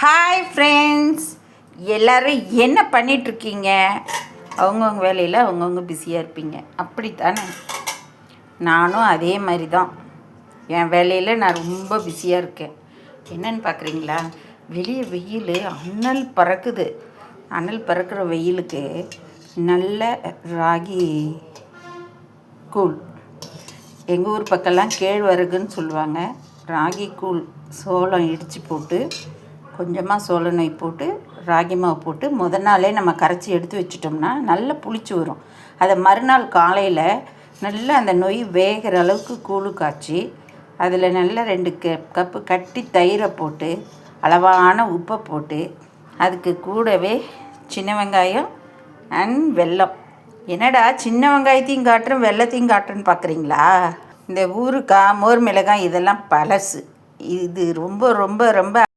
Hi friends, எல்லோரும் என்ன பண்ணிகிட்ருக்கீங்க? அவங்கவுங்க வேலையில் அவங்கவுங்க பிஸியாக இருப்பீங்க, அப்படித்தானே? நானும் அதே மாதிரி தான். என் வேலையில் நான் ரொம்ப பிஸியாக இருக்கேன். என்னன்னு பார்க்குறீங்களா? வெளியே வெயில் அனல் பறக்குது. அனல் பறக்கிற வெயிலுக்கு நல்ல ராகி கூழ், எங்கள் ஊர் பக்கம்லாம் கேழ்வரகுன்னு சொல்லுவாங்க. ராகி கூழ், சோளம் இடித்து போட்டு கொஞ்சமாக சோள நெய் போட்டு ராகி மாவு போட்டு நாளே நம்ம கரைச்சி எடுத்து வச்சிட்டோம்னா நல்லா புளிச்சு வரும். அதை மறுநாள் காலையில் நல்லா அந்த நொய் வேகிற அளவுக்கு கூழ் காய்ச்சி அதில் நல்லா 2 கப்பு கட்டி தயிரை போட்டு அளவான உப்பை போட்டு அதுக்கு கூடவே சின்ன வெங்காயம் அண்ட் வெல்லம். என்னடா சின்ன வெங்காயத்தையும் காட்டுறேன் வெல்லத்தையும் காட்டுறேன்னு பார்க்குறீங்களா? இந்த ஊறுகாய், மோர் மிளகாய் இதெல்லாம் பழசு. இது ரொம்ப ரொம்ப ரொம்ப